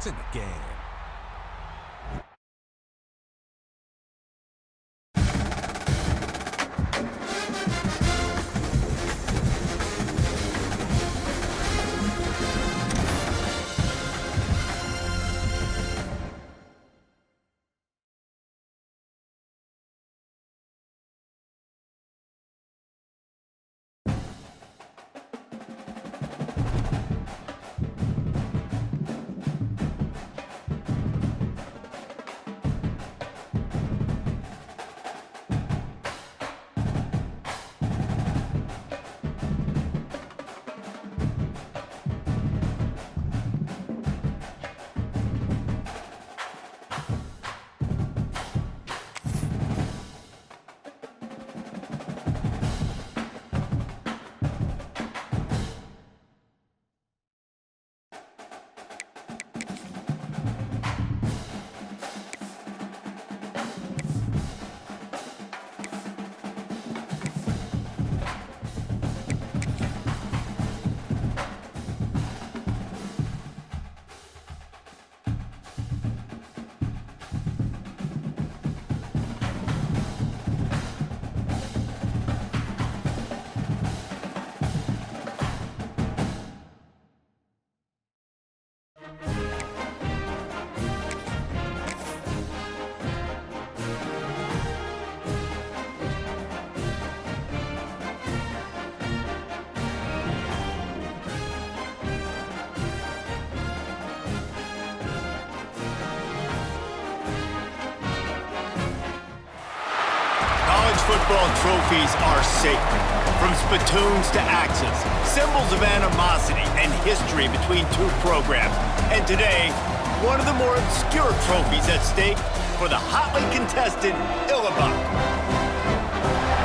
points in the game. Football trophies are sacred. From spittoons to axes, symbols of animosity and history between two programs. And today, one of the more obscure trophies at stake for the hotly contested Illinois.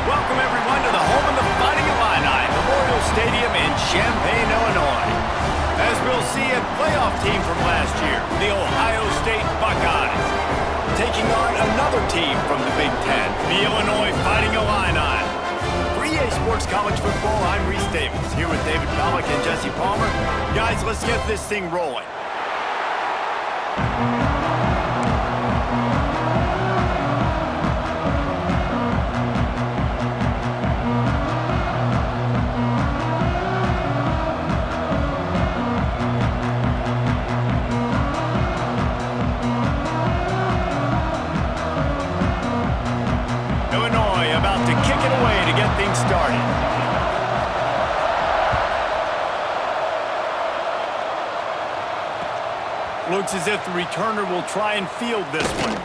Welcome everyone to the home of the Fighting Illini, Memorial Stadium in Champaign, Illinois. As we'll see, a playoff team from last year, the Ohio State Buckeyes, taking on another team from the Big Ten, the Illinois Fighting Illini. For EA Sports College Football, I'm Reese Davis, here with David Pollack and Jesse Palmer. Guys, let's get this thing rolling. Started. Looks as if the returner will try and field this one.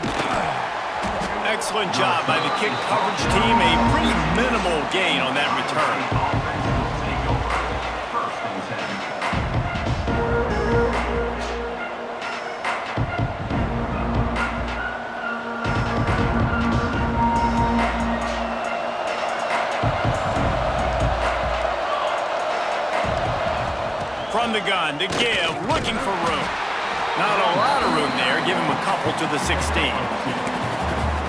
Excellent job by the kick coverage team. A pretty minimal gain on that return. From the gun, to give, looking for room. Not a lot of room there, give him a couple to the 16.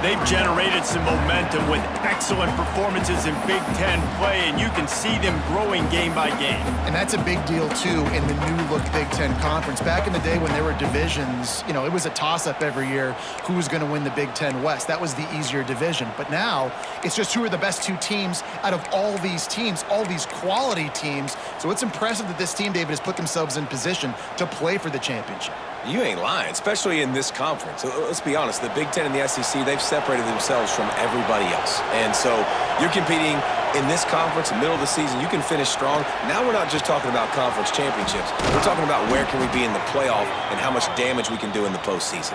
They've generated some momentum with excellent performances in Big Ten play, and you can see them growing game by game. And that's a big deal, too, in the new-look Big Ten Conference. Back in the day when there were divisions, you know, it was a toss-up every year who was going to win the Big Ten West. That was the easier division. But now, it's just who are the best two teams out of all these teams, all these quality teams. So it's impressive that this team, David, has put themselves in position to play for the championship. You ain't lying, especially in this conference. Let's be honest, the Big Ten and the SEC, they've separated themselves from everybody else. And so you're competing in this conference, in the middle of the season, you can finish strong. Now we're not just talking about conference championships. We're talking about where can we be in the playoff and how much damage we can do in the postseason.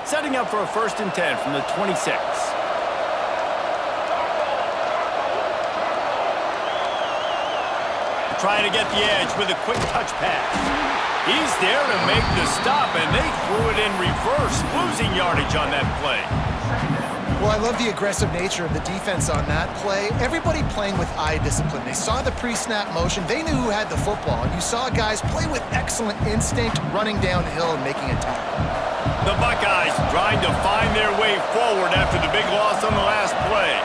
Setting up for a 1st and 10 from the 26. Trying to get the edge with a quick touch pass. He's there to make the stop, and they threw it in reverse, losing yardage on that play. Well, I love the aggressive nature of the defense on that play. Everybody playing with eye discipline. They saw the pre-snap motion. They knew who had the football. And you saw guys play with excellent instinct, running downhill and making a tackle. The Buckeyes trying to find their way forward after the big loss on the last play.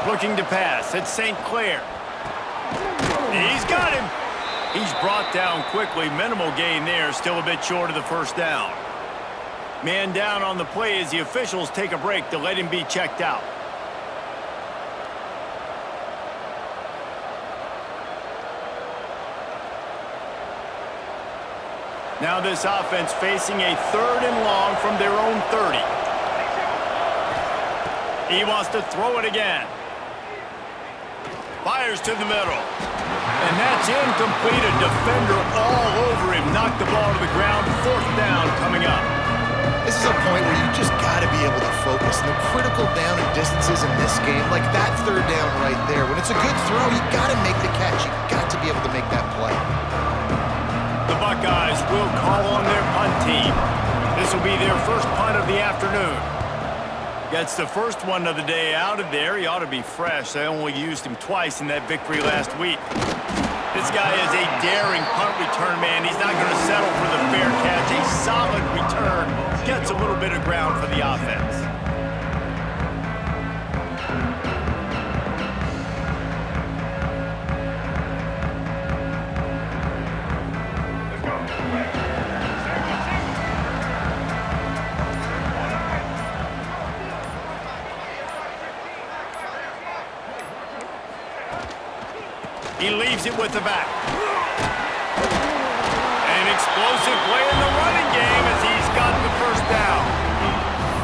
Looking to pass. It's St. Clair. He's got him. He's brought down quickly. Minimal gain there. Still a bit short of the first down. Man down on the play as the officials take a break to let him be checked out. Now this offense facing a 3rd and long from their own 30. He wants to throw it again. Fires to the middle. And that's incomplete. A defender all over him. Knocked the ball to the ground. 4th down coming up. This is a point where you just got to be able to focus. And the critical down and distances in this game, like that 3rd down right there, when it's a good throw, you got to make the catch. You got to be able to make that play. The Buckeyes will call on their punt team. This will be their first punt of the afternoon. Gets the first one of the day out of there. He ought to be fresh. They only used him twice in that victory last week. This guy is a daring punt return man. He's not going to settle for the fair catch. A solid return. Gets a little bit of ground for the offense. He leaves it with the back. An explosive play in the running game as he's got the first down.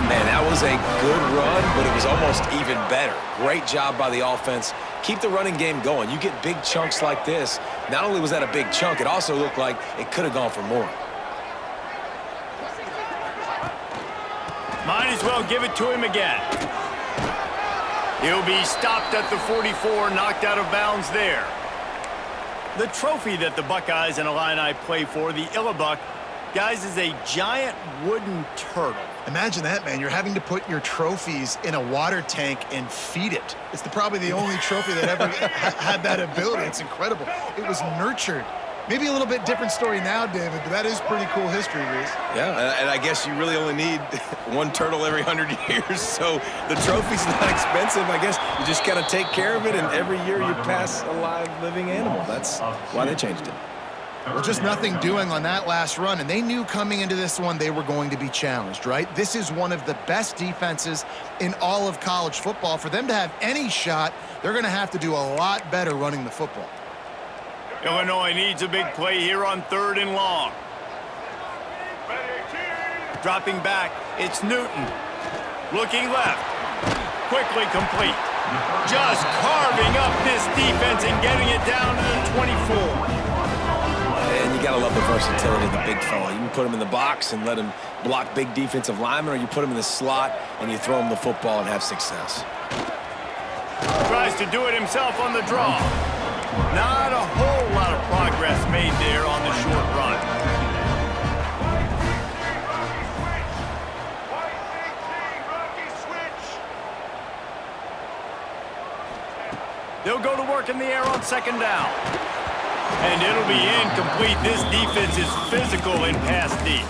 Man, that was a good run, but it was almost even better. Great job by the offense. Keep the running game going. You get big chunks like this. Not only was that a big chunk, it also looked like it could have gone for more. Might as well give it to him again. He'll be stopped at the 44, knocked out of bounds there. The trophy that the Buckeyes and Illini play for, the Illabuck, guys, is a giant wooden turtle. Imagine that, man. You're having to put your trophies in a water tank and feed it. It's probably the only trophy that ever had that ability. It's incredible. It was nurtured. Maybe a little bit different story now, David, but that is pretty cool history, Reese. Yeah, and I guess you really only need one turtle every 100 years, so the trophy's not expensive. I guess you just got to take care of it, and every year you pass a live, living animal. That's why they changed it. Well, just nothing doing on that last run, and they knew coming into this one they were going to be challenged, right? This is one of the best defenses in all of college football. For them to have any shot, they're going to have to do a lot better running the football. Illinois needs a big play here on 3rd and long. Dropping back, it's Newton. Looking left. Quickly complete. Just carving up this defense and getting it down to the 24. And you got to love the versatility of the big fella. You can put him in the box and let him block big defensive linemen, or you put him in the slot and you throw him the football and have success. Tries to do it himself on the draw. Not a whole lot of progress made there on the short run. They'll go to work in the air on 2nd down. And it'll be incomplete. This defense is physical in pass deep.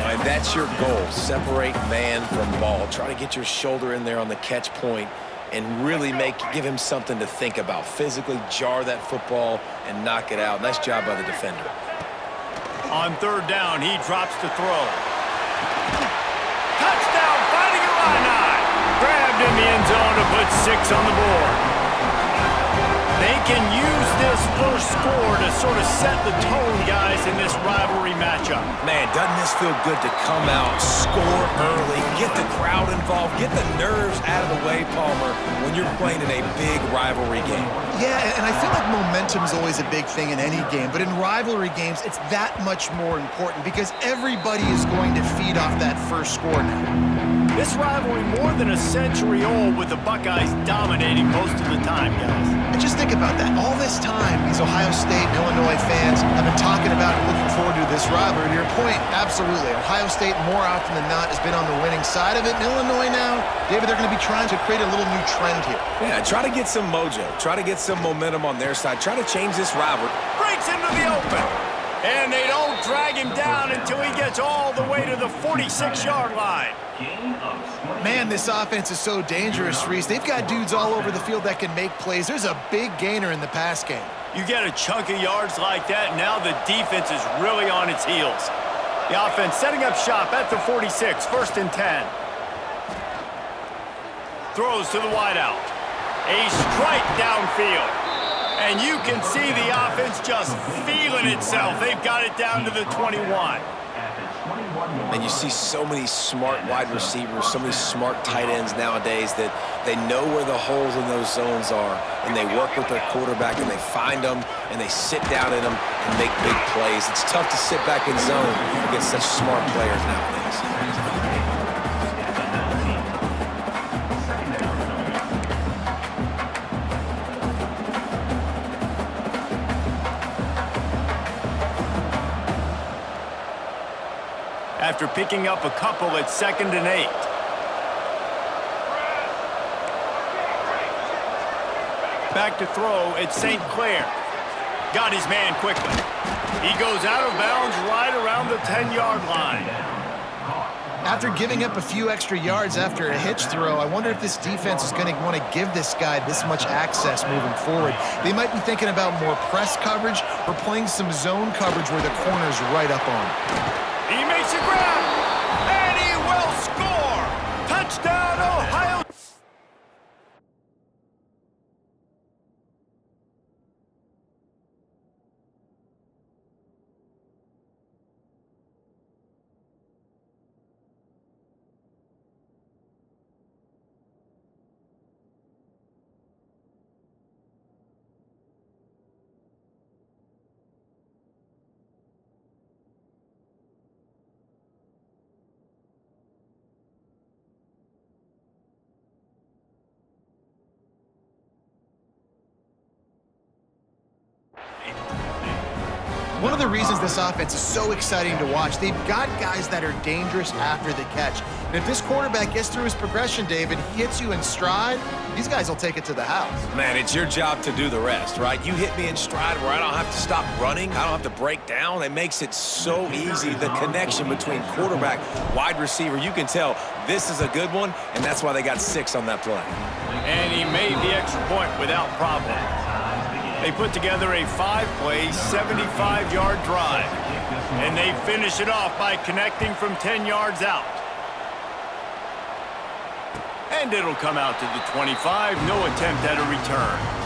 And that's your goal. Separate man from ball. Try to get your shoulder in there on the catch point and really give him something to think about. Physically jar that football and knock it out. Nice job by the defender. On 3rd down, he drops to throw. Touchdown, Fighting Illini! Grabbed in the end zone to put 6 on the board. They can use this first score to sort of set the tone, guys, in this rivalry matchup. Man, doesn't this feel good to come out, score early, get the crowd involved, get the nerves out of the way, Palmer, when you're playing in a big rivalry game? Yeah, and I feel like momentum's always a big thing in any game, but in rivalry games, it's that much more important because everybody is going to feed off that first score now. This rivalry more than a century old with the Buckeyes dominating most of the time, guys. And just think about that. All this time, these Ohio State and Illinois fans have been talking about and looking forward to this rivalry. To your point, absolutely. Ohio State, more often than not, has been on the winning side of it. In Illinois now, David, they're going to be trying to create a little new trend here. Yeah, try to get some mojo. Try to get some momentum on their side. Try to change this rivalry. Breaks into the open. And they don't drag him down until he gets all the way to the 46-yard line. Man, this offense is so dangerous, Reese. They've got dudes all over the field that can make plays. There's a big gainer in the pass game. You get a chunk of yards like that, and now the defense is really on its heels. The offense setting up shop at the 46, 1st and 10. Throws to the wideout. A strike downfield. And you can see the offense just feeling itself. They've got it down to the 21. And you see so many smart wide receivers, so many smart tight ends nowadays that they know where the holes in those zones are, and they work with their quarterback, and they find them, and they sit down in them and make big plays. It's tough to sit back in zone against such smart players nowadays. After picking up a couple at 2nd and 8. Back to throw at St. Clair. Got his man quickly. He goes out of bounds right around the 10-yard line. After giving up a few extra yards after a hitch throw, I wonder if this defense is going to want to give this guy this much access moving forward. They might be thinking about more press coverage or playing some zone coverage where the corner's right up on him. He makes a grab, and he will score! Touchdown, Ohio! One of the reasons this offense is so exciting to watch, they've got guys that are dangerous after the catch. And if this quarterback gets through his progression, David, he hits you in stride, these guys will take it to the house. Man, it's your job to do the rest, right? You hit me in stride where I don't have to stop running. I don't have to break down. It makes it so easy, the connection between quarterback, wide receiver. You can tell this is a good one, and that's why they got 6 on that play. And he made the extra point without problem. They put together a 5-play, 75-yard drive. And they finish it off by connecting from 10 yards out. And it'll come out to the 25, no attempt at a return.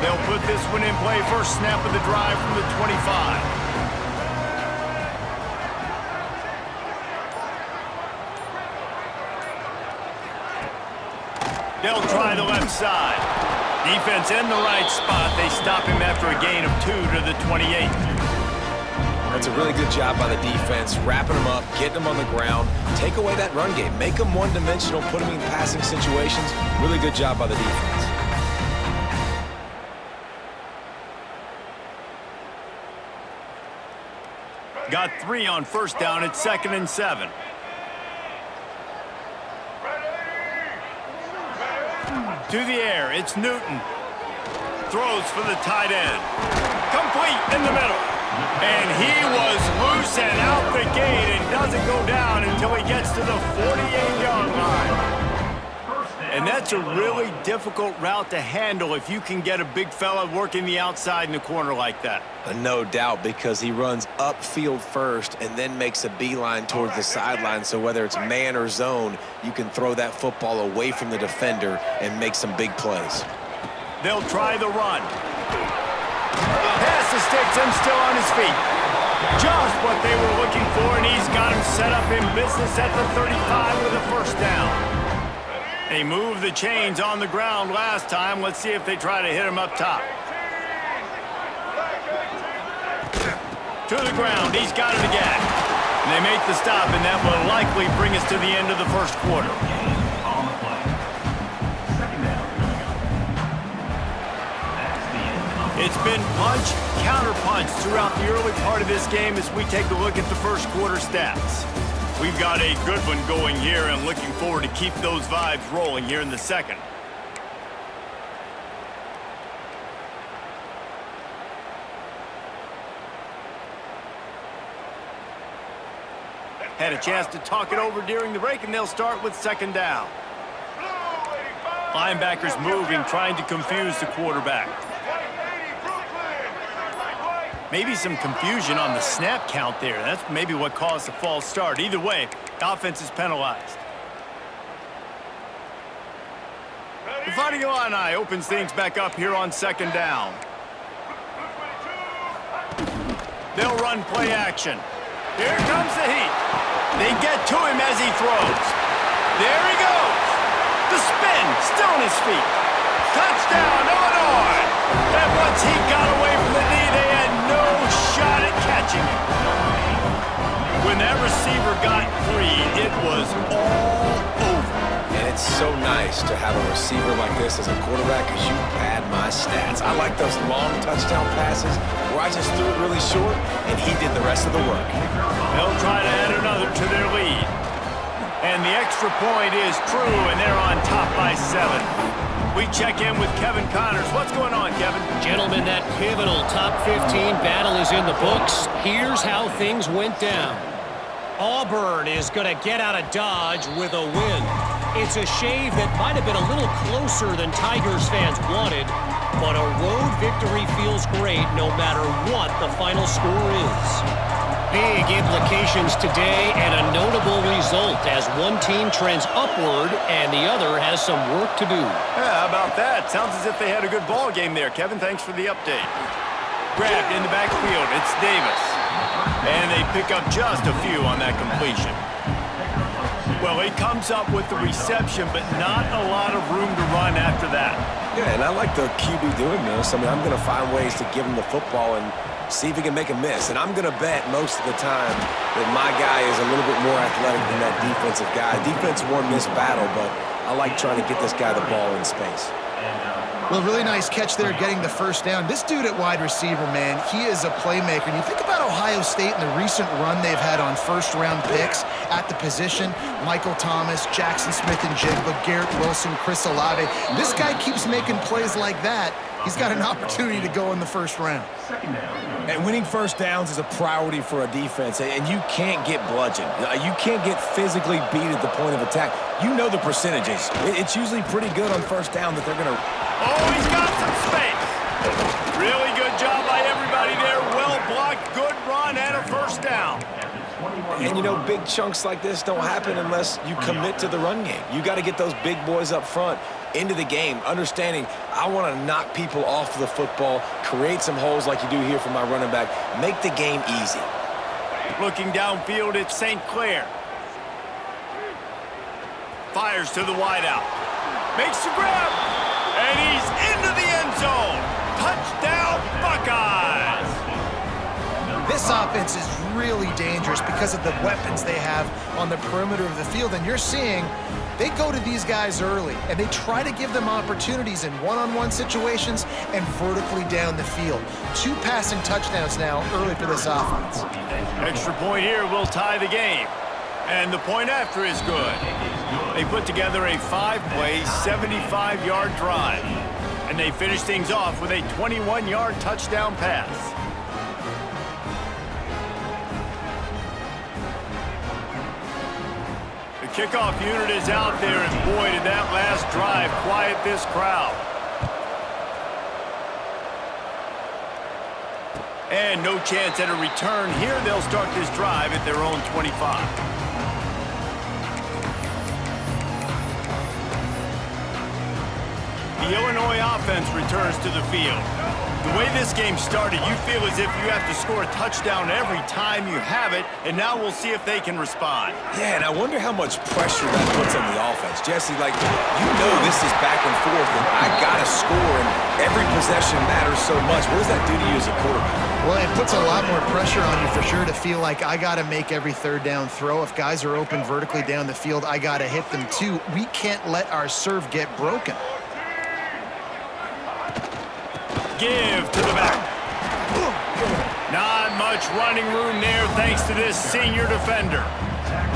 They'll put this one in play, first snap of the drive from the 25. They'll try the left side. Defense in the right spot. They stop him after a gain of 2 to the 28. That's a really good job by the defense, wrapping them up, getting them on the ground, take away that run game, make them one-dimensional, put them in passing situations. Really good job by the defense. Got 3 on first down at 2nd and 7. To the air, it's Newton. Throws for the tight end. Complete in the middle. And he was loose and out the gate and doesn't go down until he gets to the 48-yard line. And that's a really difficult route to handle if you can get a big fella working the outside in the corner like that. No doubt, because he runs upfield first and then makes a beeline towards the sideline. So whether it's man or zone, you can throw that football away from the defender and make some big plays. They'll try the run. Pass to Sticks and still on his feet. Just what they were looking for, and he's got him set up in business at the 35 with a first down. They moved the chains on the ground last time. Let's see if they try to hit him up top. To the ground. He's got it again. And they make the stop, and that will likely bring us to the end of the first quarter. It's been punch, counter-punch throughout the early part of this game as we take a look at the first quarter stats. We've got a good one going here and looking forward to keep those vibes rolling here in the second. Had a chance to talk it over during the break, and they'll start with second down. Linebackers moving, trying to confuse the quarterback. Maybe some confusion on the snap count there. That's maybe what caused the false start. Either way, offense is penalized. The Fighting Illini opens things back up here on second down. They'll run play action. Here comes the heat. They get to him as he throws. There he goes. The spin, still on his feet. Touchdown, Illinois. And once he got away from the knee, they had no shot at catching him. When that receiver got free, it was all over. And it's so nice to have a receiver like this as a quarterback because you pad my stats. I like those long touchdown passes where I just threw it really short and he did the rest of the work. They'll try to add another to their lead. And the extra point is true, and they're on top by 7. We check in with Kevin Connors. What's going on, Kevin? Gentlemen, that pivotal top 15 battle is in the books. Here's how things went down. Auburn is going to get out of Dodge with a win. It's a shave that might have been a little closer than Tigers fans wanted, but a road victory feels great no matter what the final score is. Big implications today and a notable result as one team trends upward and the other has some work to do. Yeah, how about that? Sounds as if they had a good ball game there. Kevin, thanks for the update. Grabbed in the backfield, it's Davis. And they pick up just a few on that completion. Well, he comes up with the reception, but not a lot of room to run after that. Yeah, and I like the QB doing this. I mean, I'm going to find ways to give him the football and see if he can make a miss. And I'm going to bet most of the time that my guy is a little bit more athletic than that defensive guy. Defense won this battle, but I like trying to get this guy the ball in space. Well, really nice catch there getting the first down. This dude at wide receiver, man, he is a playmaker. And you think about Ohio State and the recent run they've had on first-round picks at the position. Michael Thomas, Jackson Smith and Jigba, Garrett Wilson, Chris Olave. This guy keeps making plays like that. He's got an opportunity to go in the first round. And winning first downs is a priority for a defense, and you can't get bludgeoned. You can't get physically beat at the point of attack. You know the percentages. It's usually pretty good on first down that they're going to... Oh, he's got some space. Really good job by everybody there. Well blocked, good run, and a first down. And, you know, big chunks like this don't happen unless you commit to the run game. You got to get those big boys up front into the game, understanding I want to knock people off the football, create some holes like you do here for my running back, make the game easy. Looking downfield, it's St. Clair. Fires to the wideout. Makes the grab. And he's into the end zone. Touchdown, Buckeyes. This offense is really dangerous because of the weapons they have on the perimeter of the field. And you're seeing they go to these guys early, and they try to give them opportunities in one-on-one situations and vertically down the field. 2 passing touchdowns now early for this offense. Extra point here will tie the game. And the point after is good. They put together a 5-play, 75-yard drive. And they finish things off with a 21-yard touchdown pass. The kickoff unit is out there, and boy, did that last drive quiet this crowd. And no chance at a return here. They'll start this drive at their own 25. The Illinois offense returns to the field. The way this game started, you feel as if you have to score a touchdown every time you have it, and now we'll see if they can respond. Yeah, and I wonder how much pressure that puts on the offense. Jesse, like, you know this is back and forth, and I got to score, and every possession matters so much. What does that do to you as a quarterback? Well, it puts a lot more pressure on you for sure to feel like I got to make every third down throw. If guys are open vertically down the field, I got to hit them too. We can't let our serve get broken. Give to the back. Not much running room there thanks to this senior defender.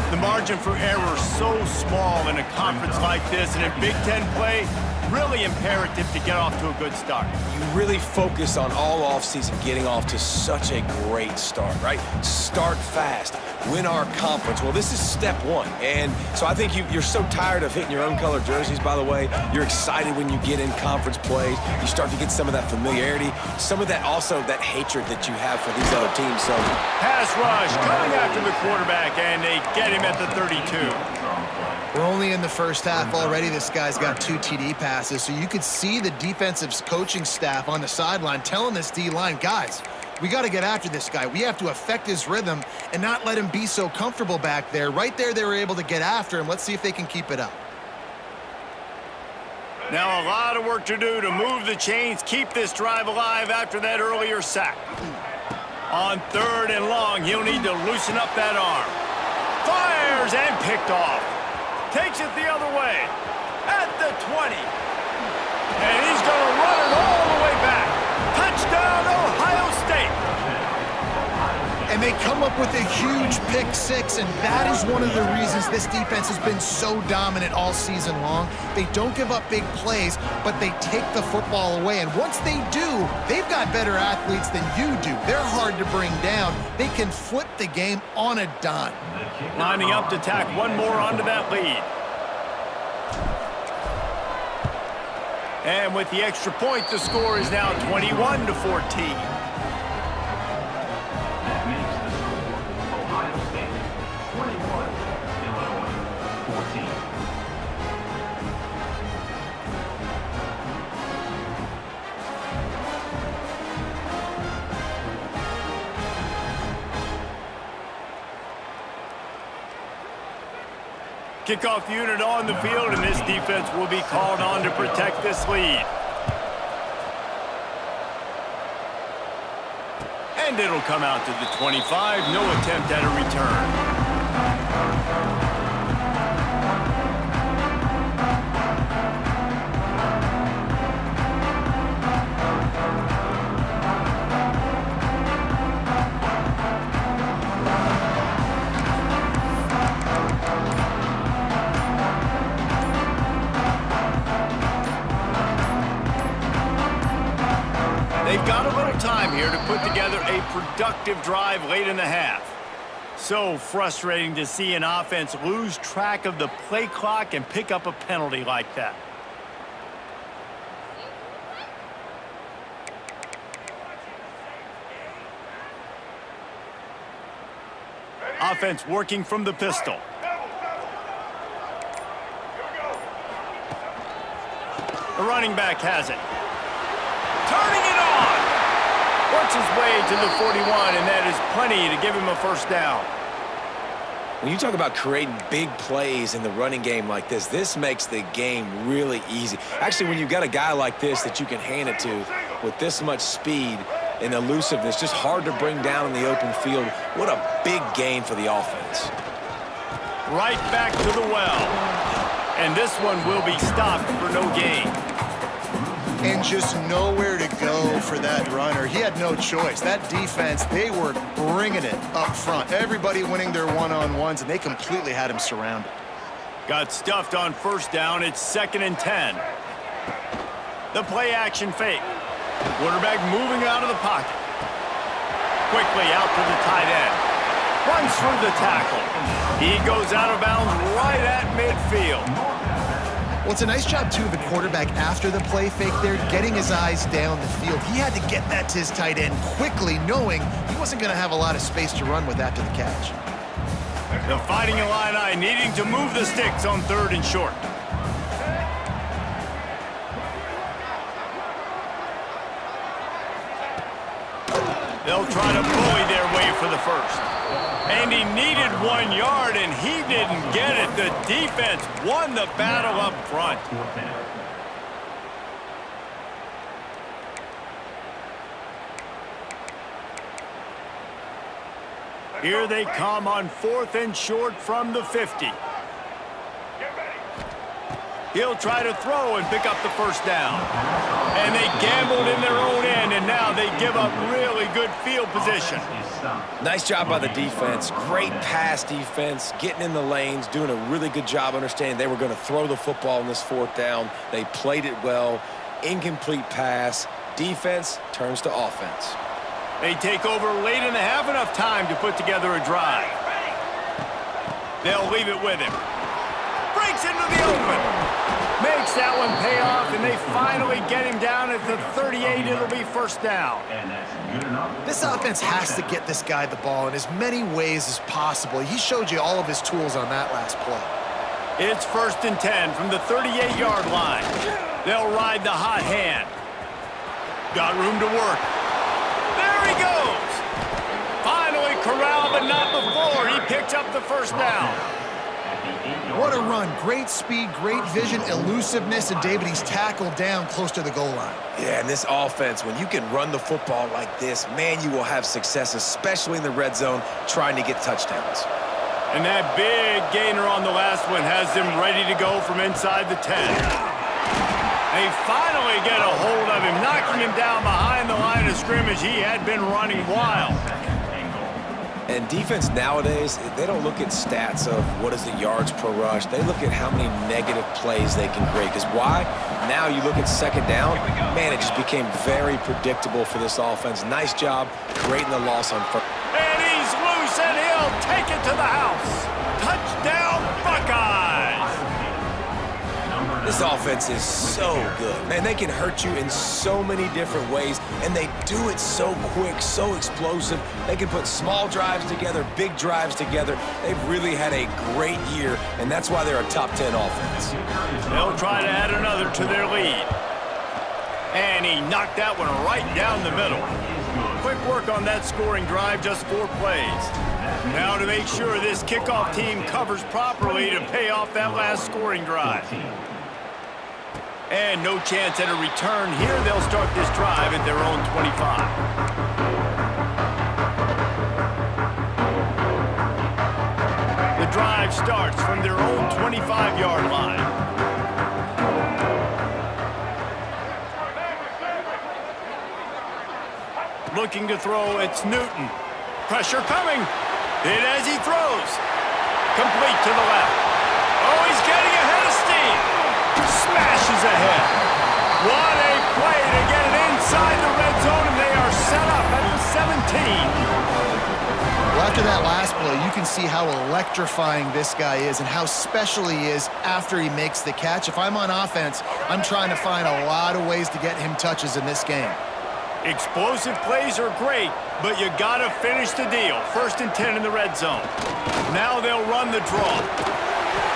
The margin for error so small in a conference like this, and in Big Ten play, really imperative to get off to a good start. You really focus on all offseason getting off to such a great start, right? Start fast, win our conference. Well, this is step one. And so I think you're so tired of hitting your own color jerseys, by the way. You're excited when you get in conference plays. You start to get some of that familiarity, some of that also that hatred that you have for these other teams. So pass rush coming after the quarterback, and they get him at the 32. We're only in the first half already. This guy's got 2 TD passes, so you could see the defensive coaching staff on the sideline telling this D-line, guys, we got to get after this guy. We have to affect his rhythm and not let him be so comfortable back there. Right there, they were able to get after him. Let's see if they can keep it up. Now a lot of work to do to move the chains, keep this drive alive after that earlier sack. On 3rd and long, he'll need to loosen up that arm. Fires and picked off. Takes it the other way. At the 20. And he's going to run it all the way back. Touchdown, Ohio State. And they come up with a huge pick 6, and that is one of the reasons this defense has been so dominant all season long. They don't give up big plays, but they take the football away. And once they do, they've got better athletes than you do. They're hard to bring down. They can flip the game on a dime. Lining up to tack one more onto that lead. And with the extra point, the score is now 21-14. Kickoff unit on the field, and this defense will be called on to protect this lead. And it'll come out to the 25. No attempt at a return. They've got a little time here to put together a productive drive late in the half. So frustrating to see an offense lose track of the play clock and pick up a penalty like that. Offense working from the pistol. The running back has it. Turning it on. Works his way to the 41, and that is plenty to give him a first down. When you talk about creating big plays in the running game like this makes the game really easy. Actually, when you've got a guy like this that you can hand it to with this much speed and elusiveness, just hard to bring down in the open field, what a big gain for the offense. Right back to the well. And this one will be stopped for no gain. And just nowhere to go for that runner. He had no choice. That defense, they were bringing it up front. Everybody winning their one-on-ones, and they completely had him surrounded. Got stuffed on first down. It's 2nd and 10. The play action fake. Quarterback moving out of the pocket. Quickly out to the tight end. Runs through the tackle. He goes out of bounds right at midfield. Well, it's a nice job, too, of the quarterback after the play fake there, getting his eyes down the field. He had to get that to his tight end quickly, knowing he wasn't going to have a lot of space to run with after the catch. The Fighting Illini needing to move the sticks on 3rd and short. They'll try to bully their way for the first. And he needed 1 yard, and he didn't get it. The defense won the battle up front. Here they come on 4th and short from the 50. He'll try to throw and pick up the first down. And they gambled in their own end, and now they give up really good field position. Nice job by the defense. Great pass defense, getting in the lanes, doing a really good job understanding they were going to throw the football in this fourth down. They played it well. Incomplete pass. Defense turns to offense. They take over late in the half, enough time to put together a drive. They'll leave it with him. Breaks into the open. Makes that one pay off, and they finally get him down at the 38. It'll be first down. This offense has to get this guy the ball in as many ways as possible. He showed you all of his tools on that last play. It's 1st and 10 from the 38-yard line. They'll ride the hot hand. Got room to work. There he goes. Finally corralled, but not before. He picks up the first down. What a run. Great speed, great vision, elusiveness, and David, he's tackled down close to the goal line. Yeah, and this offense, when you can run the football like this, man, you will have success, especially in the red zone, trying to get touchdowns. And that big gainer on the last one has them ready to go from inside the 10. They finally get a hold of him, knocking him down behind the line of scrimmage. He had been running wild. And defense nowadays, they don't look at stats of what is the yards per rush. They look at how many negative plays they can create. Because why? Now you look at second down, man, it just became very predictable for this offense. Nice job creating the loss on first. And he's loose, and he'll take it to the house. Touchdown, Buckeyes! This offense is so good. Man, they can hurt you in so many different ways, and they do it so quick, so explosive. They can put small drives together, big drives together. They've really had a great year, and that's why they're a top 10 offense. They'll try to add another to their lead. And he knocked that one right down the middle. Quick work on that scoring drive, just 4 plays. Now to make sure this kickoff team covers properly to pay off that last scoring drive. And no chance at a return here. They'll start this drive at their own 25. The drive starts from their own 25-yard line. Looking to throw, it's Newton. Pressure coming. Hit as he throws. Complete to the left. Oh, he's getting ahead of steam. Smashes ahead. What a play to get it inside the red zone, and they are set up at the 17. Well, after that last play, you can see how electrifying this guy is and how special he is after he makes the catch. If I'm on offense, I'm trying to find a lot of ways to get him touches in this game. Explosive plays are great, but you got to finish the deal. 1st and 10 in the red zone. Now they'll run the draw.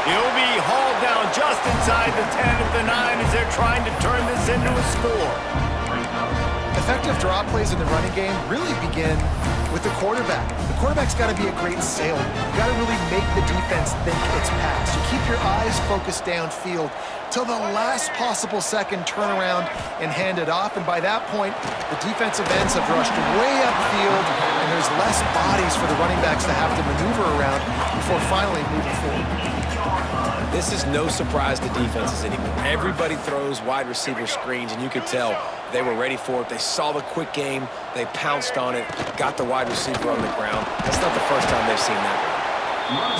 He'll be hauled down just inside the 10 at the 9 as they're trying to turn this into a score. Effective draw plays in the running game really begin with the quarterback. The quarterback's got to be a great salesman. You got to really make the defense think it's pass. You keep your eyes focused downfield till the last possible second, turn around and hand it off. And by that point, the defensive ends have rushed way upfield, and there's less bodies for the running backs to have to maneuver around before finally moving forward. This is no surprise to defenses anymore. Everybody throws wide receiver screens, and you could tell they were ready for it. They saw the quick game. They pounced on it, got the wide receiver on the ground. That's not the first time they've seen that.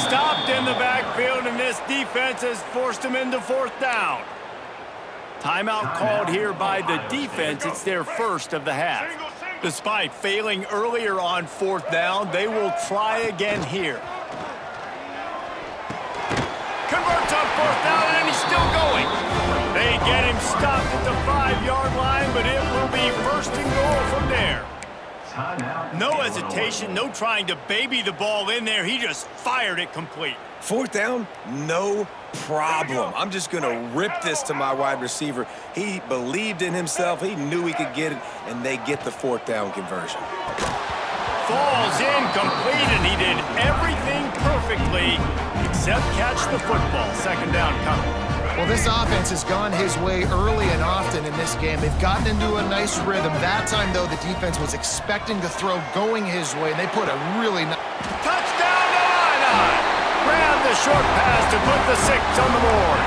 Stopped in the backfield, and this defense has forced them into 4th down. Timeout called here by the defense. It's their first of the half. Despite failing earlier on 4th down, they will try again here. Converts on 4th down, and he's still going. They get him stopped at the 5-yard line, but it will be 1st and goal from there. No hesitation, no trying to baby the ball in there. He just fired it complete. 4th down, no problem. I'm just going to rip this to my wide receiver. He believed in himself. He knew he could get it, and they get the 4th down conversion. Falls incomplete, and he did everything perfectly except catch the football. 2nd down coming. Well, this offense has gone his way early and often in this game. They've gotten into a nice rhythm. That time, though, the defense was expecting the throw going his way, and they put a really nice... Touchdown to Line. Grab the short pass to put the 6 on the board.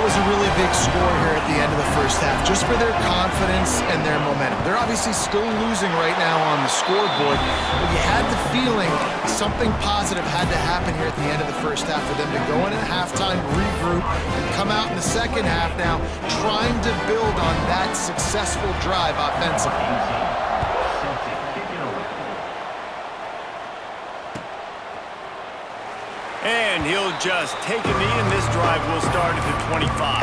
was a really big score here at the end of the first half, just for their confidence and their momentum. They're obviously still losing right now on the scoreboard, but you had the feeling something positive had to happen here at the end of the first half for them to go in at halftime, regroup, and come out in the second half now trying to build on that successful drive offensively. And he'll just take a knee, and this drive will start at the 25.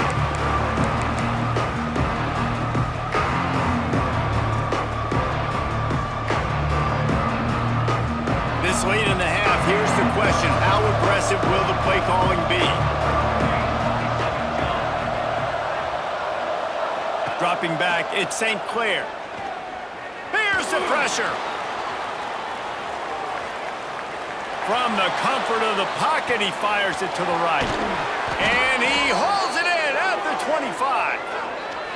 This late in the half, here's the question. How aggressive will the play calling be? Dropping back, it's St. Clair. Here's the pressure. From the comfort of the pocket, he fires it to the right. And he hauls it in at the 25.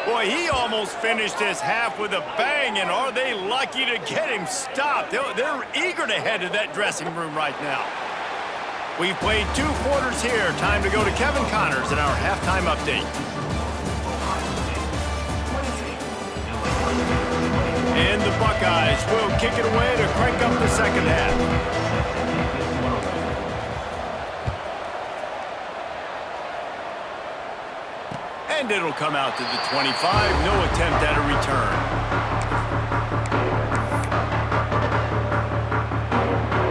Boy, he almost finished this half with a bang, and are they lucky to get him stopped? They're eager to head to that dressing room right now. We've played 2 quarters here. Time to go to Kevin Connors in our halftime update. And the Buckeyes will kick it away to crank up the second half. And it'll come out to the 25. No attempt at a return.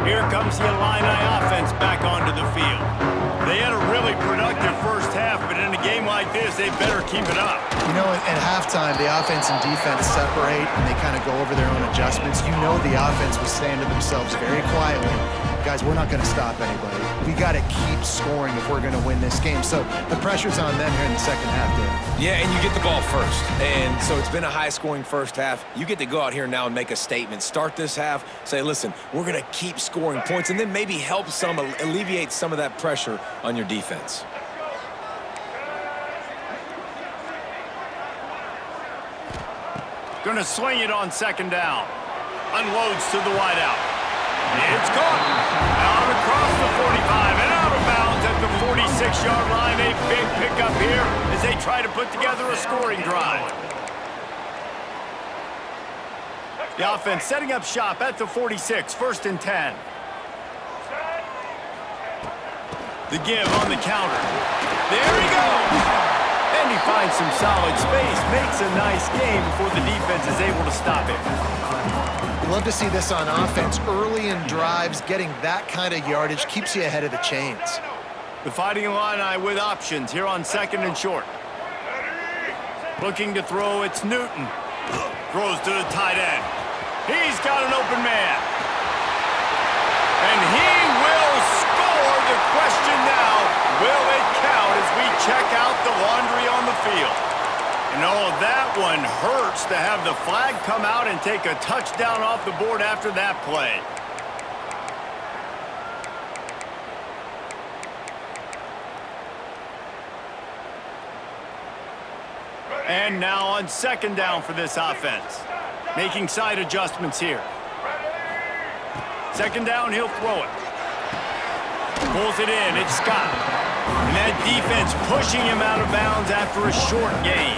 Here comes the Illini offense back onto the field. They had a really productive first half, but in a game like this, they better keep it up. You know, at halftime, the offense and defense separate, and they kind of go over their own adjustments. You know the offense was saying to themselves very quietly, guys, we're not going to stop anybody. We got to keep scoring if we're going to win this game. So the pressure's on them here in the second half, Dave. Yeah, and you get the ball first. And so it's been a high-scoring first half. You get to go out here now and make a statement. Start this half, say, listen, we're going to keep scoring points, and then maybe help alleviate some of that pressure on your defense. Going to swing it on second down. Unloads to the wideout. It's caught. Out across the 45 and out of bounds at the 46-yard line. A big pickup here as they try to put together a scoring drive. The offense setting up shop at the 46, 1st and 10. The give on the counter. There he goes. And he finds some solid space, makes a nice game before the defense is able to stop him. Love to see this on offense. Early in drives, getting that kind of yardage keeps you ahead of the chains. The Fighting Illini with options here on 2nd and short. Looking to throw, it's Newton. Throws to the tight end. He's got an open man. And he will score. The question now, will it count as we check out the laundry on the field? And oh, that one hurts to have the flag come out and take a touchdown off the board after that play. And now on 2nd down for this offense. Making side adjustments here. 2nd down, he'll throw it. Pulls it in, it's Scott. And that defense pushing him out of bounds after a short gain.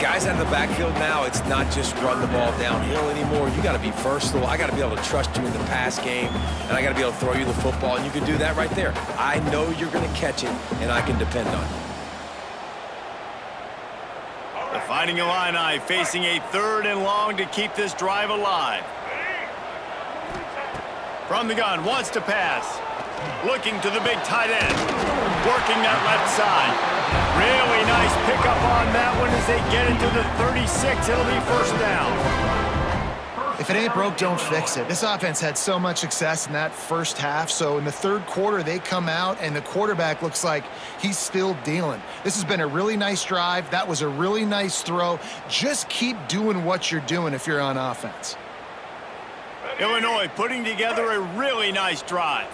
Guys out of the backfield now, it's not just run the ball downhill anymore. You got to be versatile. I got to be able to trust you in the pass game, and I got to be able to throw you the football, and you can do that right there. I know you're going to catch it, and I can depend on you. The Fighting Illini facing a 3rd and long to keep this drive alive. From the gun, wants to pass. Looking to the big tight end. Working that left side. Really nice pickup on that one as they get into the 36. It'll be 1st down. If it ain't broke, don't fix it. This offense had so much success in that first half, so in the 3rd quarter, they come out, and the quarterback looks like he's still dealing. This has been a really nice drive. That was a really nice throw. Just keep doing what you're doing if you're on offense. Illinois putting together a really nice drive.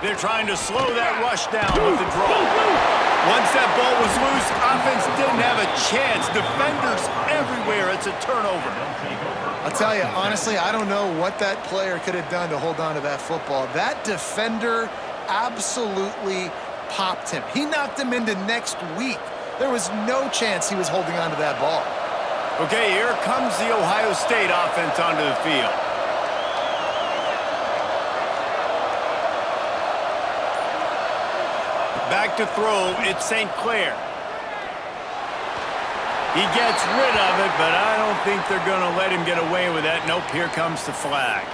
They're trying to slow that rush down with the draw. Once that ball was loose, offense didn't have a chance. Defenders everywhere. It's a turnover. I'll tell you, honestly, I don't know what that player could have done to hold on to that football. That defender absolutely popped him. He knocked him into next week. There was no chance he was holding on to that ball. Okay, here comes the Ohio State offense onto the field. Back to throw, it's St. Clair. He gets rid of it, but I don't think they're going to let him get away with that. Nope, here comes the flag.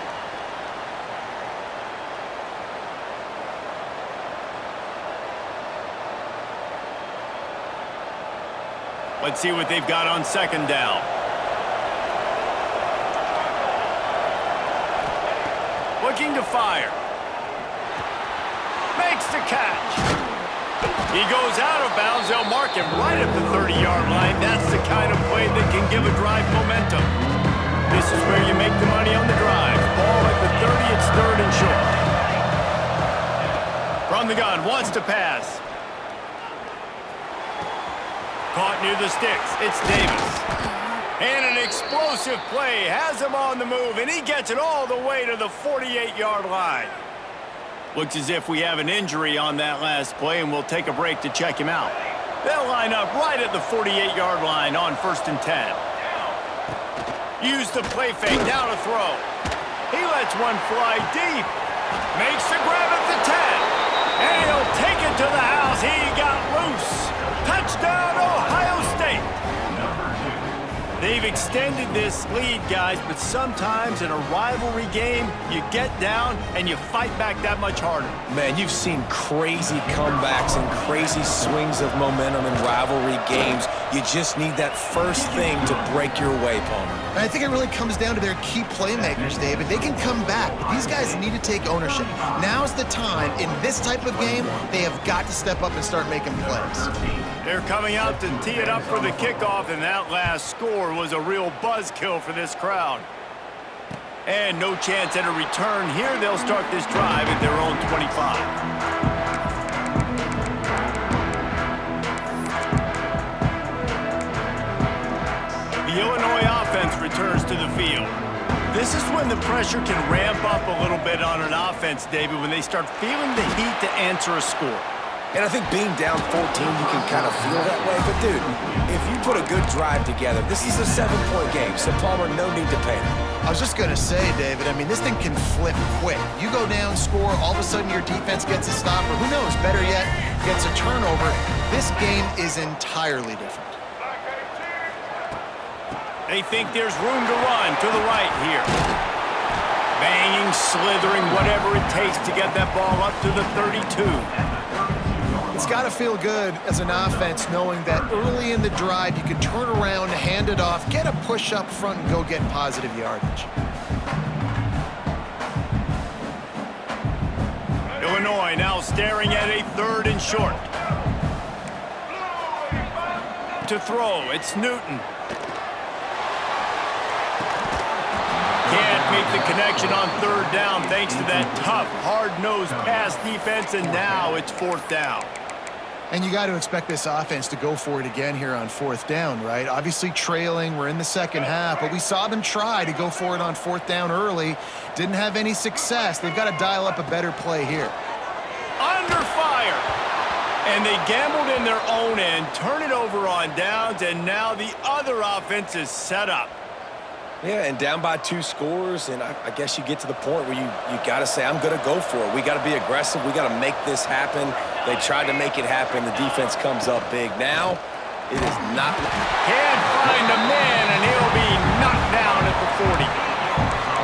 Let's see what they've got on second down. Looking to fire. Makes the catch. He goes out of bounds. They'll mark him right at the 30-yard line. That's the kind of play that can give a drive momentum. This is where you make the money on the drive. Ball at the 30, it's third and short. From the gun, wants to pass. Caught near the sticks. It's Davis. And an explosive play. Has him on the move, and he gets it all the way to the 48-yard line. Looks as if we have an injury on that last play, and we'll take a break to check him out. They'll line up right at the 48-yard line on 1st and 10. Use the play fake, down to throw. He lets one fly deep. Makes the grab at the 10. And he'll take it to the house. He got loose. Touchdown, Ohio State. They've extended this lead, guys, but sometimes in a rivalry game, you get down and you fight back that much harder. Man, you've seen crazy comebacks and crazy swings of momentum in rivalry games. You just need that first thing to break your way, Palmer. And I think it really comes down to their key playmakers, David. They can come back, but these guys need to take ownership. Now's the time. In this type of game, they have got to step up and start making plays. They're coming out to tee it up for the kickoff, and that last score was a real buzzkill for this crowd. And no chance at a return here. They'll start this drive at their own 25. The Illinois offense returns to the field. This is when the pressure can ramp up a little bit on an offense, David, when they start feeling the heat to answer a score. And I think being down 14, you can kind of feel that way. But, dude, if you put a good drive together, this is a 7-point game, so Palmer, no need to panic. I was just going to say, David, I mean, this thing can flip quick. You go down, score, all of a sudden your defense gets a stop, or who knows, better yet, gets a turnover. This game is entirely different. They think there's room to run to the right here. Banging, slithering, whatever it takes to get that ball up to the 32. It's got to feel good as an offense knowing that early in the drive you can turn around, hand it off, get a push up front, and go get positive yardage. Illinois now staring at a 3rd and short. To throw, it's Newton. Can't make the connection on 3rd down thanks to that tough, hard-nosed pass defense, and now it's 4th down. And you got to expect this offense to go for it again here on 4th down, right? Obviously trailing, we're in the second half, but we saw them try to go for it on 4th down early. Didn't have any success. They've got to dial up a better play here. Under fire. And they gambled in their own end, turn it over on downs, and now the other offense is set up. Yeah, and down by 2 scores, and I guess you get to the point where you got to say, I'm going to go for it. We got to be aggressive. We got to make this happen. They tried to make it happen. The defense comes up big. Now, it is not. Can't find a man, and he'll be knocked down at the 40.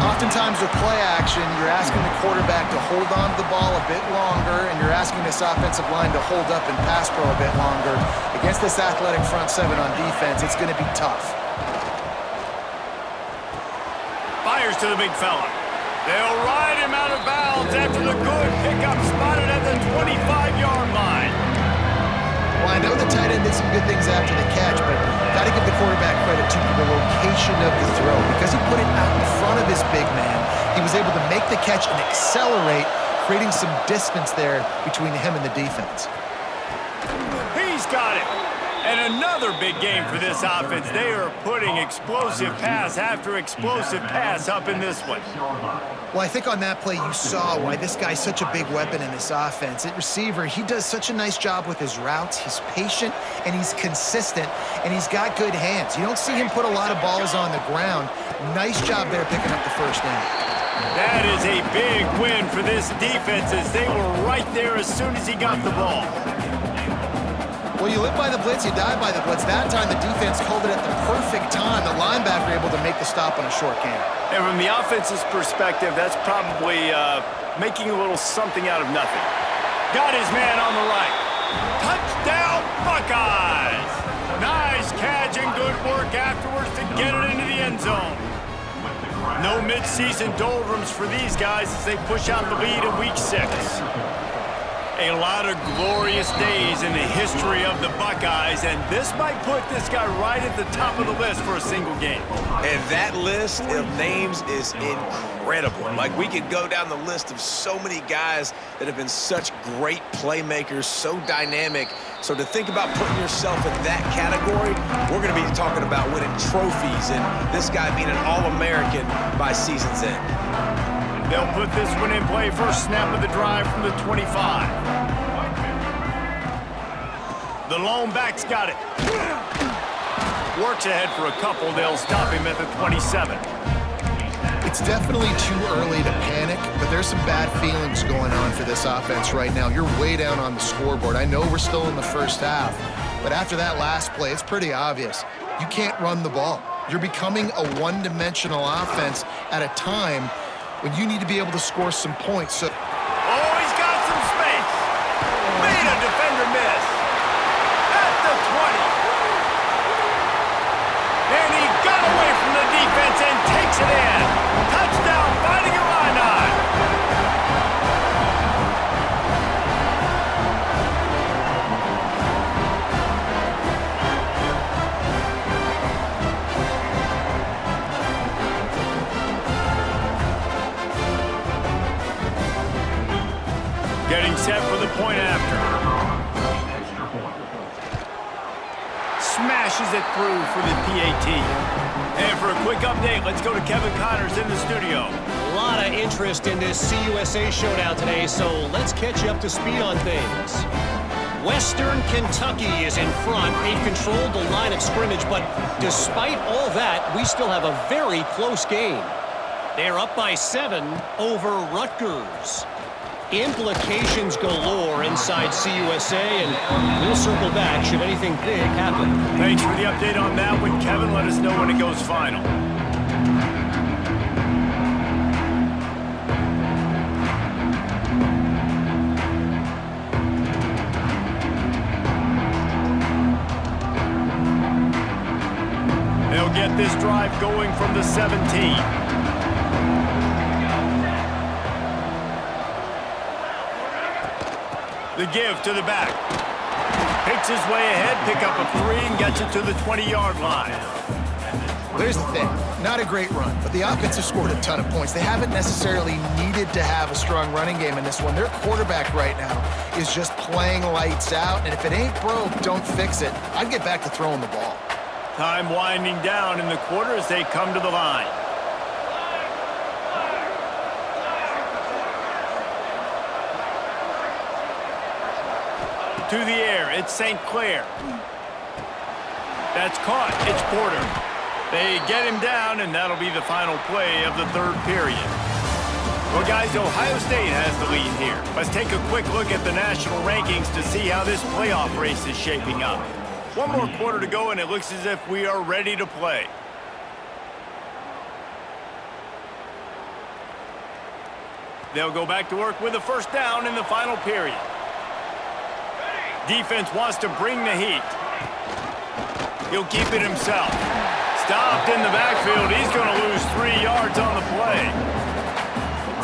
Oftentimes with play action, you're asking the quarterback to hold on to the ball a bit longer, and you're asking this offensive line to hold up and pass pro a bit longer. Against this athletic front 7 on defense, it's going to be tough. Fires to the big fella. They'll ride him out of bounds after the good pickup spotted at the 25-yard line. Well, I know the tight end did some good things after the catch, but got to give the quarterback credit to the location of the throw. Because he put it out in front of his big man, he was able to make the catch and accelerate, creating some distance there between him and the defense. He's got it. And another big game for this offense. They are putting explosive pass after explosive pass up in this one. Well, I think on that play you saw why this guy's such a big weapon in this offense. At receiver, he does such a nice job with his routes. He's patient, and he's consistent, and he's got good hands. You don't see him put a lot of balls on the ground. Nice job there picking up the first down. That is a big win for this defense as they were right there as soon as he got the ball. Well, you live by the blitz, you die by the blitz. That time, the defense called it at the perfect time. The linebacker able to make the stop on a short game. And from the offense's perspective, that's probably making a little something out of nothing. Got his man on the right. Touchdown, Buckeyes! Nice catch and good work afterwards to get it into the end zone. No midseason doldrums for these guys as they push out the lead in Week 6. A lot of glorious days in the history of the Buckeyes, and this might put this guy right at the top of the list for a single game. And that list of names is incredible. Like, we could go down the list of so many guys that have been such great playmakers, so dynamic. So to think about putting yourself in that category, we're going to be talking about winning trophies and this guy being an All-American by season's end. They'll put this one in play. First snap of the drive from the 25. The lone back's got it. Works ahead for a couple. They'll stop him at the 27. It's definitely too early to panic, but there's some bad feelings going on for this offense right now. You're way down on the scoreboard. I know we're still in the first half, but after that last play, it's pretty obvious. You can't run the ball. You're becoming a one-dimensional offense at a time when you need to be able to score some points. So, oh, he's got some space. Made a defender miss. At the 20. And he got away from the defense and takes it in. Touchdown, Fighting Illini. Getting set for the point after. Smashes it through for the PAT. And for a quick update, let's go to Kevin Connors in the studio. A lot of interest in this CUSA showdown today, so let's catch you up to speed on things. Western Kentucky is in front. They've controlled the line of scrimmage, but despite all that, we still have a very close game. They're up by 7 over Rutgers. Implications galore inside CUSA, and we'll circle back should anything big happen. Thanks for the update on that one, Kevin. Let us know when it goes final. They'll get this drive going from the 17. The give to the back. Picks his way ahead, pick up a 3, and gets it to the 20-yard line. here's the thing. Not a great run, but the offense has scored a ton of points. They haven't necessarily needed to have a strong running game in this one. Their quarterback right now is just playing lights out, and if it ain't broke, don't fix it. I'd get back to throwing the ball. Time winding down in the quarter as they come to the line. To the air, it's St. Clair. That's caught, it's Porter. They get him down, and that'll be the final play of the third period. Well, guys, Ohio State has the lead here. Let's take a quick look at the national rankings to see how this playoff race is shaping up. One more quarter to go, and it looks as if we are ready to play. They'll go back to work with a first down in the final period. Defense wants to bring the heat. He'll keep it himself. Stopped in the backfield. He's going to lose 3 yards on the play.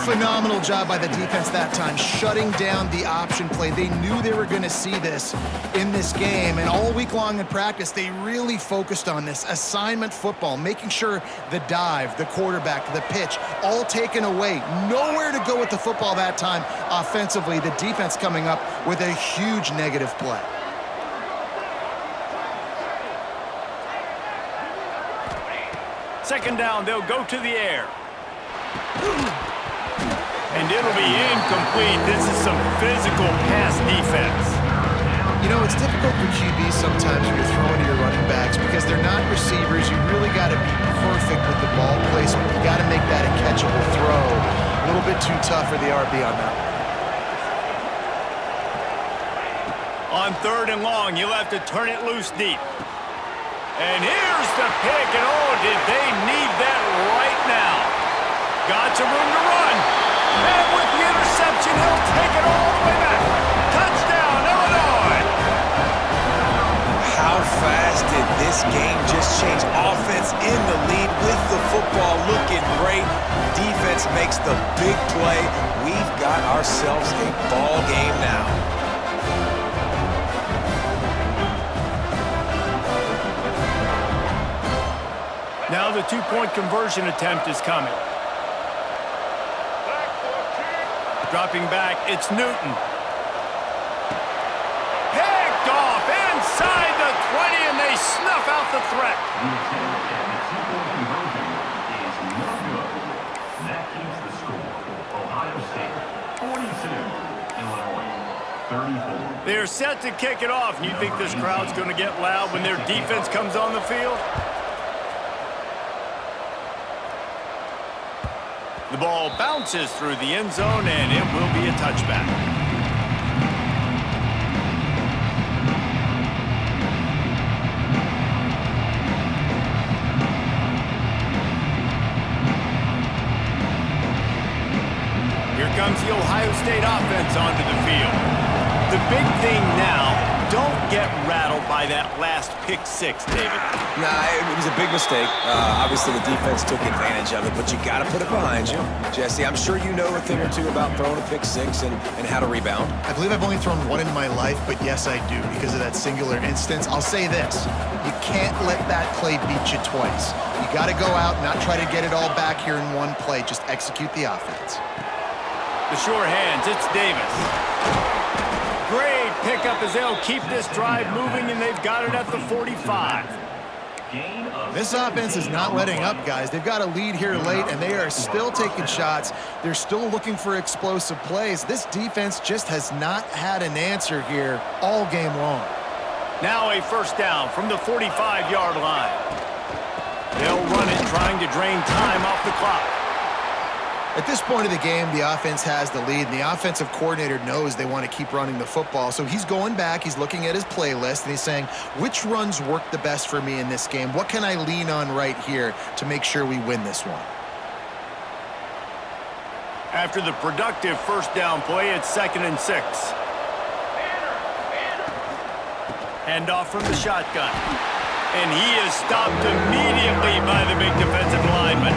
Phenomenal job by the defense that time, shutting down the option play. They knew they were going to see this in this game, and all week long in practice, they really focused on this assignment football, making sure the dive, the quarterback, the pitch, all taken away. Nowhere to go with the football that time offensively. The defense coming up with a huge negative play. second down, they'll go to the air. And it'll be incomplete. This is some physical pass defense. You know, it's difficult for QBs sometimes when you're throwing to your running backs because they're not receivers. You really got to be perfect with the ball placement. You got to make that a catchable throw. A little bit too tough for the RB on that one. On 3rd and long, you'll have to turn it loose deep. And here's the pick, and oh, did they need that right now. Got some room to run. And with the interception, he'll take it all the way back. Touchdown, Illinois! How fast did this game just change? Offense in the lead with the football looking great. Defense makes the big play. We've got ourselves a ball game now. Now the two-point conversion attempt is coming. Dropping back, it's Newton. Picked off inside the 20, and they snuff out the threat. That keeps the score. Ohio State 42, Illinois 34. They're set to kick it off, and you think this crowd's going to get loud when their defense comes on the field? The ball bounces through the end zone, and it will be a touchback. Here comes the Ohio State offense onto the field. The big thing now, don't get rattled by that last pick six, David. Nah, it was a big mistake. Obviously, the defense took advantage of it, but you got to put it behind you. Jesse, I'm sure you know a thing or two about throwing a pick six and how to rebound. I believe I've only thrown one in my life, but yes, I do because of that singular instance. I'll say this. You can't let that play beat you twice. You got to go out and not try to get it all back here in one play. Just execute the offense. The sure hands, it's Davis. Great pickup as they'll keep this drive moving, and they've got it at the 45. This offense is not letting up, guys. They've got a lead here late, and they are still taking shots. They're still looking for explosive plays. This defense just has not had an answer here all game long. Now a first down from the 45-yard line. They'll run it, trying to drain time off the clock. At this point of the game, the offense has the lead, and the offensive coordinator knows they want to keep running the football. So he's going back, he's looking at his playlist, and he's saying, which runs work the best for me in this game? What can I lean on right here to make sure we win this one? After the productive first down play, it's 2nd and 6. Handoff from the shotgun. And he is stopped immediately by the big defensive lineman.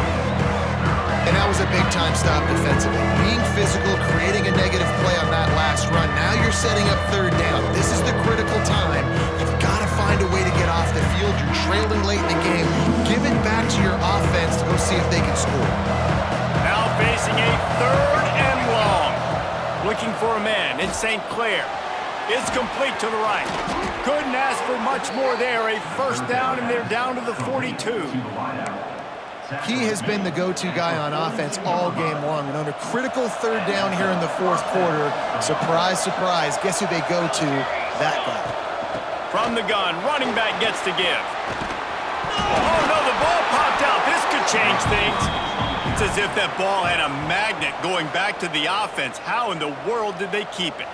And that was a big-time stop defensively. Being physical, creating a negative play on that last run. Now you're setting up 3rd down. This is the critical time. You've got to find a way to get off the field. You're trailing late in the game. Give it back to your offense to go see if they can score. Now facing a 3rd and long. Looking for a man in St. Clair. It's complete to the right. Couldn't ask for much more there. A first down, and they're down to the 42. He has been the go-to guy on offense all game long. And on a critical 3rd down here in the 4th quarter, surprise, surprise, guess who they go to? That guy. From the gun, running back gets to give. Oh, no, the ball popped out. This could change things. It's as if that ball had a magnet going back to the offense. How in the world did they keep it?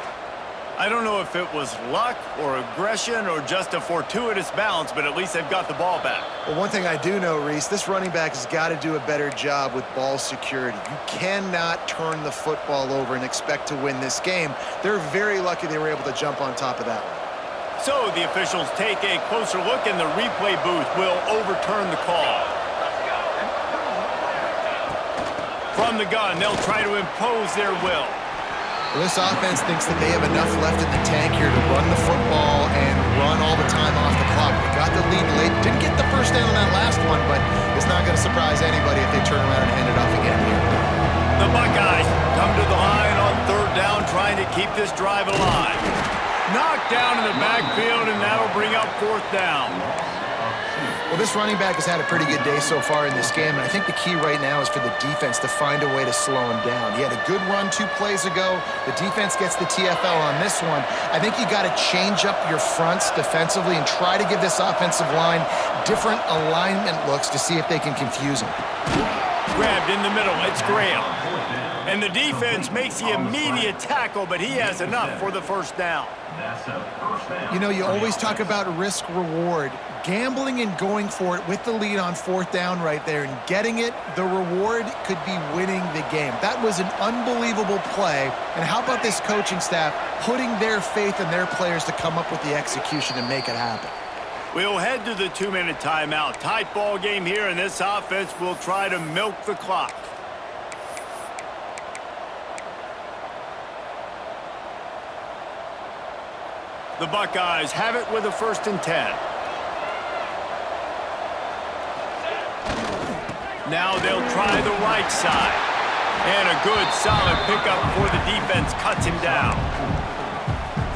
I don't know if it was luck or aggression or just a fortuitous bounce, but at least they've got the ball back. Well, one thing I do know, Reese, this running back has got to do a better job with ball security. You cannot turn the football over and expect to win this game. They're very lucky they were able to jump on top of that one. So the officials take a closer look, and the replay booth will overturn the call. From the gun, they'll try to impose their will. Well, this offense thinks that they have enough left in the tank here to run the football and run all the time off the clock. They got the lead late. Didn't get the first down on that last one, but it's not going to surprise anybody if they turn around and hand it off again here. The Buckeyes come to the line on 3rd down, trying to keep this drive alive. Knocked down in the backfield, and that'll bring up 4th down. Well, this running back has had a pretty good day so far in this game, and I think the key right now is for the defense to find a way to slow him down. He had a good run 2 plays ago. The defense gets the TFL on this one. I think you got to change up your fronts defensively and try to give this offensive line different alignment looks to see if they can confuse him. Grabbed in the middle, it's Graham. And the defense makes the immediate tackle, but he has enough for the first down. That's a first down. You know, you always talk about risk-reward. Gambling and going for it with the lead on 4th down right there and getting it, the reward could be winning the game. That was an unbelievable play. And how about this coaching staff putting their faith in their players to come up with the execution and make it happen? We'll head to the 2-minute timeout. Tight ball game here, and this offense will try to milk the clock. The Buckeyes have it with a 1st and 10. Now they'll try the right side. And a good, solid pickup before the defense cuts him down.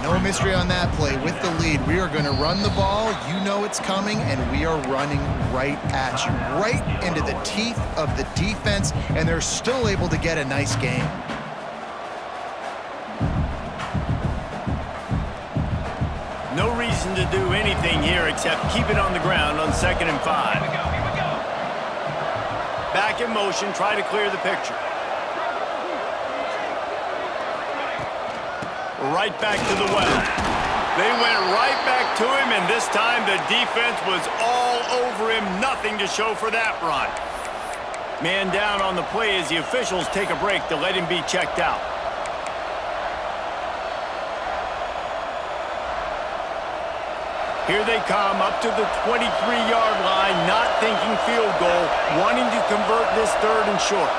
No mystery on that play. With the lead, we are going to run the ball. You know it's coming, and we are running right at you, right into the teeth of the defense, and they're still able to get a nice game. No reason to do anything here except keep it on the ground on 2nd and 5. Back in motion, try to clear the picture. Right back to the well. They went right back to him, and this time the defense was all over him. Nothing to show for that run. Man down on the play as the officials take a break to let him be checked out. Here they come up to the 23-yard line, not thinking field goal, wanting to convert this 3rd and short.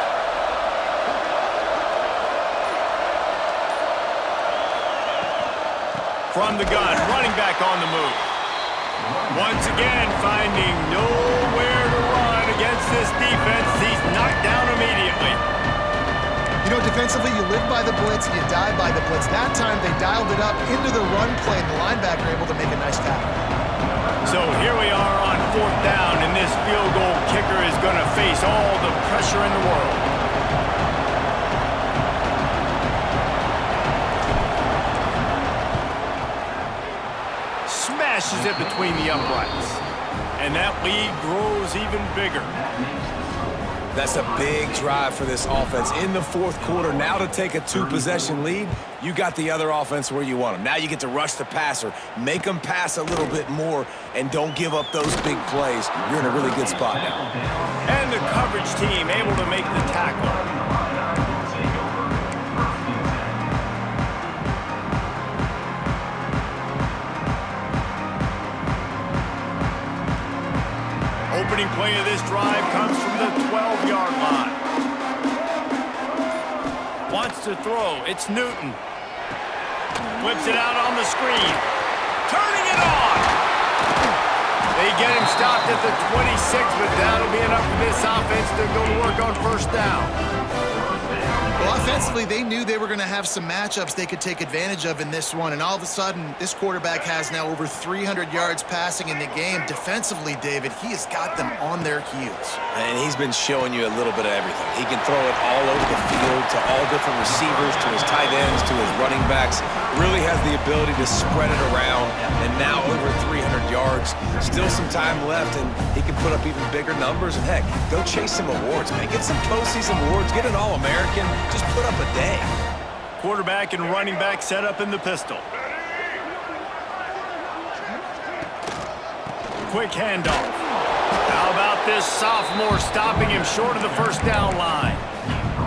From the gun, running back on the move. Once again, finding nowhere to run against this defense. He's knocked down immediately. You know, defensively, you live by the blitz, you die by the blitz. That time, they dialed it up into the run play, and the linebacker able to make a nice tackle. So here we are on 4th down, and this field goal kicker is going to face all the pressure in the world. Smashes it between the uprights. And that lead grows even bigger. That's a big drive for this offense in the 4th quarter. Now to take a 2-possession lead, you got the other offense where you want them. Now you get to rush the passer, make them pass a little bit more, and don't give up those big plays. You're in a really good spot now. And the coverage team able to make the tackle. Opening play of this drive comes from the 12-yard line. Wants to throw. It's Newton. Flips it out on the screen. Turning it on. They get him stopped at the 26, but that'll be enough for this offense to go to work on 1st down. Well, offensively, they knew they were going to have some matchups they could take advantage of in this one, and all of a sudden, this quarterback has now over 300 yards passing in the game. Defensively, David, he has got them on their heels. And he's been showing you a little bit of everything. He can throw it all over the field to all different receivers, to his tight ends, to his running backs. Really has the ability to spread it around, and now over 300 yards. Still some time left, and he can put up even bigger numbers. And heck, go chase some awards, man. Get some postseason awards. Get an All-American. Just put up a day. Quarterback and running back set up in the pistol. Quick handoff. How about this sophomore stopping him short of the 1st down line?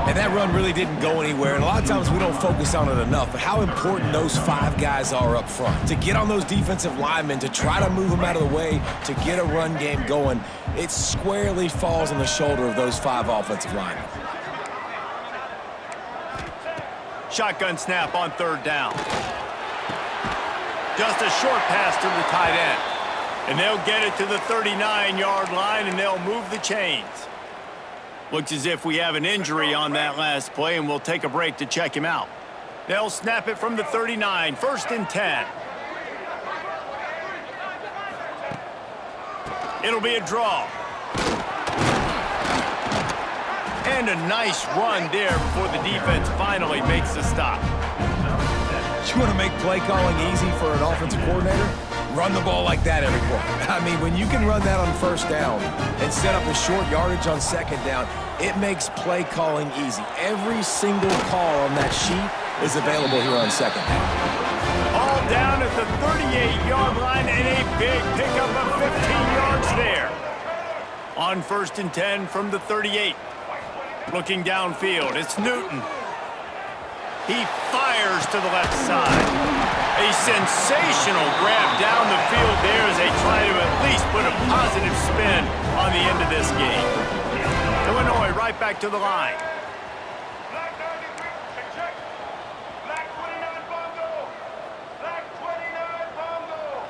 And that run really didn't go anywhere, and a lot of times we don't focus on it enough, but how important those 5 guys are up front. To get on those defensive linemen, to try to move them out of the way, to get a run game going, it squarely falls on the shoulder of those 5 offensive linemen. Shotgun snap on 3rd down. Just a short pass to the tight end. And they'll get it to the 39-yard line, and they'll move the chains. Looks as if we have an injury on that last play, and we'll take a break to check him out. They'll snap it from the 39, 1st and 10. It'll be a draw. And a nice run there before the defense finally makes the stop. You want to make play calling easy for an offensive coordinator? Run the ball like that every quarter. I mean, when you can run that on first down and set up a short yardage on second down, it makes play calling easy. Every single call on that sheet is available here on second down. All down at the 38-yard line and a big pickup of 15 yards there. On 1st and 10 from the 38. Looking downfield, it's Newton. He fires to the left side. A sensational grab down the field there as they try to at least put a positive spin on the end of this game. Illinois right back to the line. Black 93, check. Black 29 Bongo. Black 29 Bongo.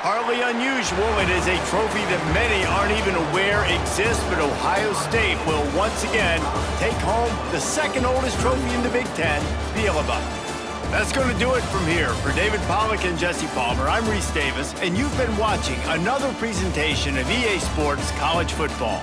Hardly unusual. It is a trophy that many aren't even aware exists, but Ohio State will once again take home the second oldest trophy in the Big Ten, the Yellow Buck. That's going to do it from here. For David Pollack and Jesse Palmer, I'm Reese Davis, and you've been watching another presentation of EA Sports College Football.